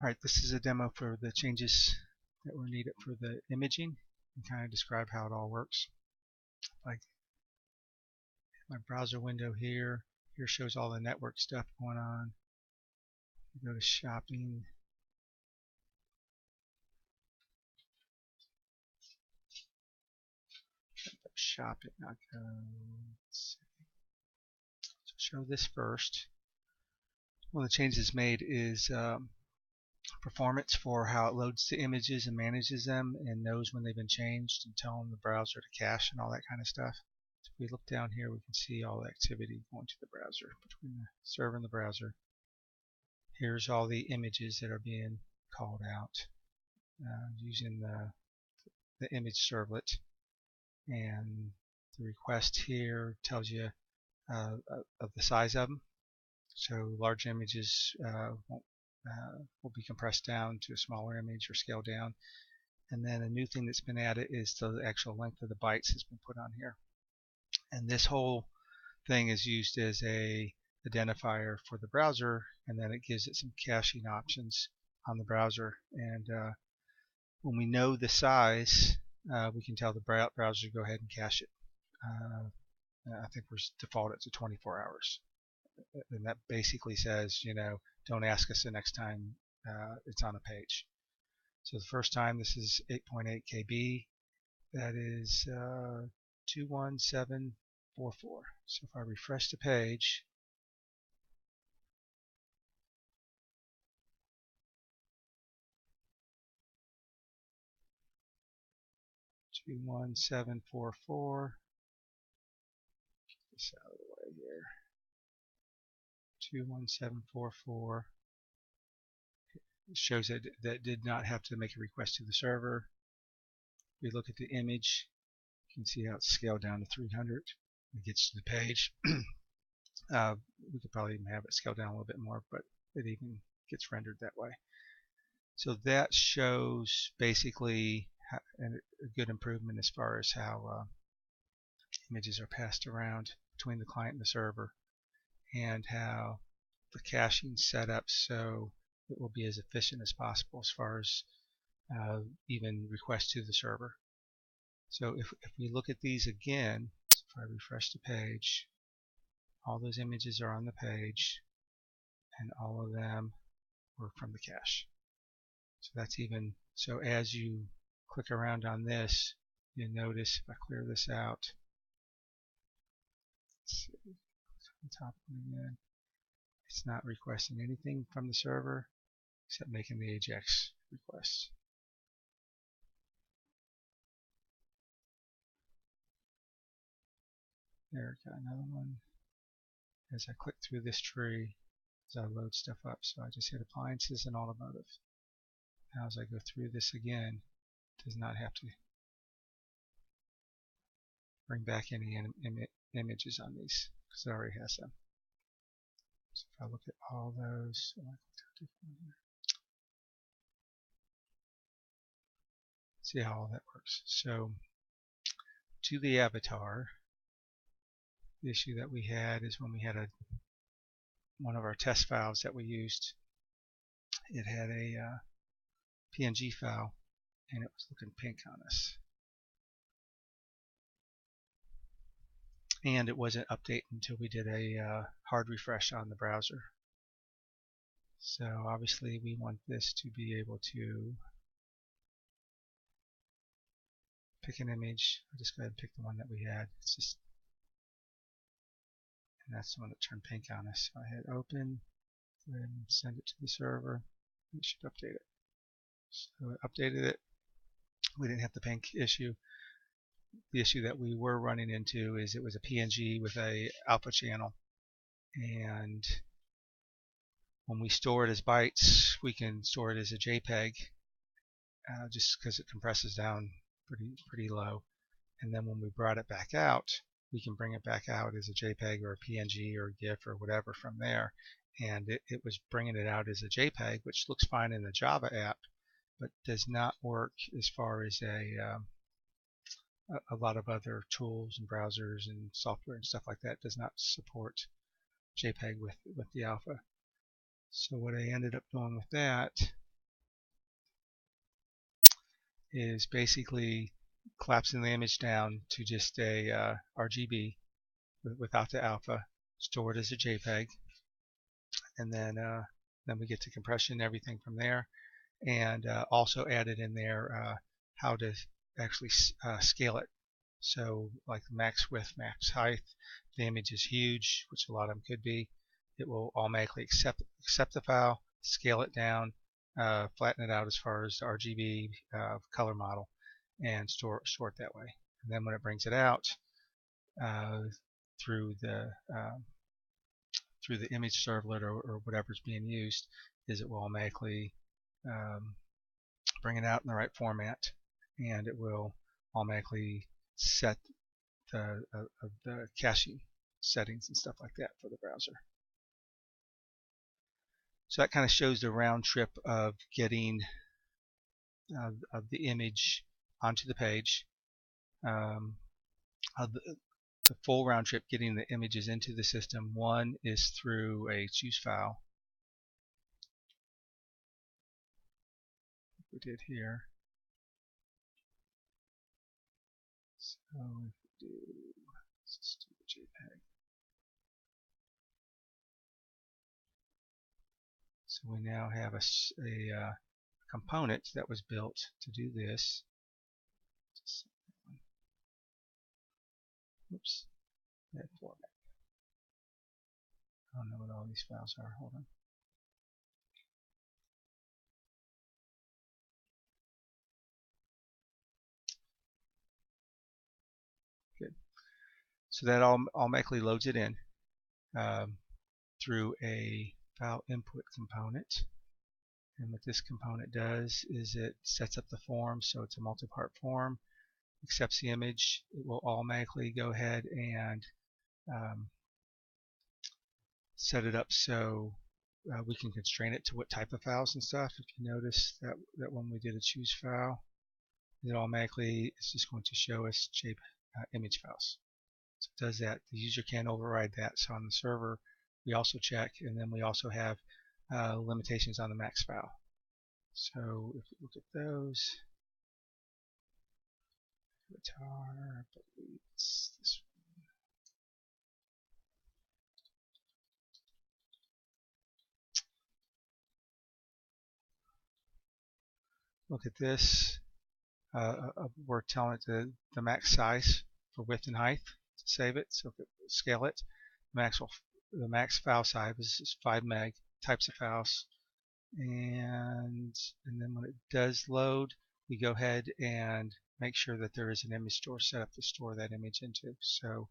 All right, this is a demo for the changes that were needed for the imaging and kind of describe how it all works. Like my browser window here shows all the network stuff going on. You go to shopping. Shop it, not go. Let's see. So show this first. One of the changes made is performance for how it loads the images and manages them and knows when they've been changed and telling the browser to cache and all that kind of stuff. So if we look down here, we can see all the activity going to the browser between the server and the browser. Here's all the images that are being called out using the image servlet, and the request here tells you of the size of them. So large images will be compressed down to a smaller image or scaled down. And then a new thing that's been added is the actual length of the bytes has been put on here. And this whole thing is used as a identifier for the browser, and then it gives it some caching options on the browser. And when we know the size, we can tell the browser to go ahead and cache it. I think we're defaulted to 24 hours. And that basically says, don't ask us the next time it's on a page. So the first time, this is 8.8 KB. That is 21744. So if I refresh the page, get this out of the way here. 21744. It shows that did not have to make a request to the server. We look at the image, you can see how it's scaled down to 300. It gets to the page. We could probably even have it scaled down a little bit more, but it even gets rendered that way. So that shows basically a good improvement as far as how images are passed around between the client and the server, and how the caching is set up so it will be as efficient as possible as far as even requests to the server. So if we look at these again, so if I refresh the page, all those images are on the page, and all of them were from the cache. So that's even, so as you click around on this, you'll notice if I clear this out, let's see, on the top one again, it's not requesting anything from the server except making the AJAX request. There, got another one. As I click through this tree, as I load stuff up, so I just hit appliances and automotive. Now as I go through this again, it does not have to bring back any images on these because it already has them. So if I look at all those, see how all that works. So to the avatar, the issue that we had is when we had one of our test files that we used, it had a PNG file and it was looking pink on us. And it wasn't updated until we did a hard refresh on the browser. So obviously we want this to be able to pick an image. I'll just go ahead and pick the one that we had. It's just, and that's the one that turned pink on us. So I hit open, go ahead and send it to the server, and it should update it. So it updated it. We didn't have the pink issue. The issue that we were running into is it was a PNG with a alpha channel, and when we store it as bytes, we can store it as a JPEG just because it compresses down pretty low. And then when we brought it back out, we can bring it back out as a JPEG or a PNG or a GIF or whatever from there. And it was bringing it out as a JPEG, which looks fine in the Java app, but does not work as far as a lot of other tools and browsers and software and stuff like that does not support JPEG with the alpha. So what I ended up doing with that is basically collapsing the image down to just a RGB without the alpha, stored as a JPEG, and then we get to compression and everything from there, and also added in there how to actually scale it. So like max width, max height, the image is huge, which a lot of them could be, it will automatically accept the file, scale it down, flatten it out as far as the RGB color model, and store it that way. And then when it brings it out through the image servlet or whatever's being used, is it will automatically bring it out in the right format, and it will automatically set the caching settings and stuff like that for the browser. So that kind of shows the round trip of getting of the image onto the page, of the full round trip getting the images into the system. One is through a choose file, like we did here. So if we do, let's do the JPEG. So we now have a component that was built to do this. Oops, that format. I don't know what all these files are. Hold on. Good. So that automatically loads it in through a file input component. And what this component does is it sets up the form, so it's a multi-part form, accepts the image. It will automatically go ahead and set it up so we can constrain it to what type of files and stuff. If you notice that when we did a choose file, it automatically is just going to show us image files. So it does that. The user can't override that. So on the server, we also check, and then we also have limitations on the max file. So if we look at those, avatar, I believe it's this one. Look at this. We're telling it the max size for width and height to save it. So if it scale it, the max file size is 5 meg. Types of files, and then when it does load, we go ahead and make sure that there is an image store set up to store that image into. So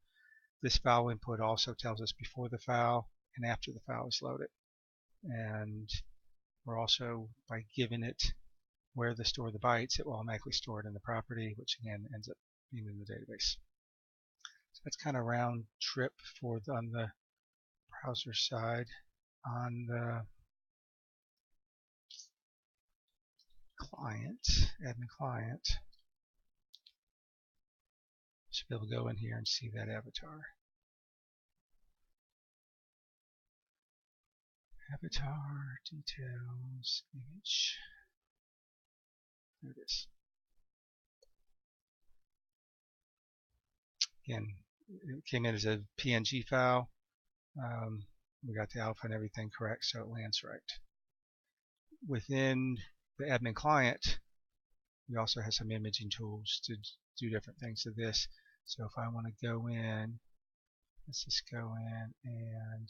this file input also tells us before the file and after the file is loaded, and we're also, by giving it where to store the bytes, it will automatically store it in the property, which again ends up being in the database. So that's kind of round trip on the browser side. On the client, admin client, should be able to go in here and see that avatar. Avatar, details, image. There it is. Again, it came in as a PNG file. We got the alpha and everything correct, so it lands right. Within the admin client, we also have some imaging tools to do different things to this. So if I want to go in, let's just go in and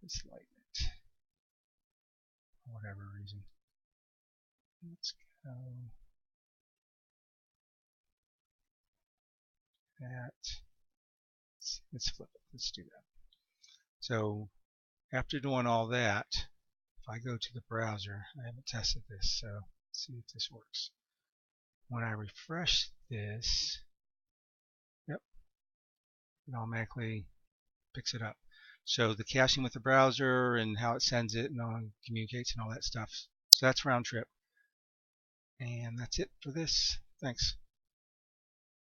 just lighten it for whatever reason. Let's go that. Let's flip it. Let's do that. So after doing all that, if I go to the browser, I haven't tested this, so let's see if this works. When I refresh this, yep, it automatically picks it up. So the caching with the browser and how it sends it and communicates and all that stuff. So that's round trip. And that's it for this. Thanks.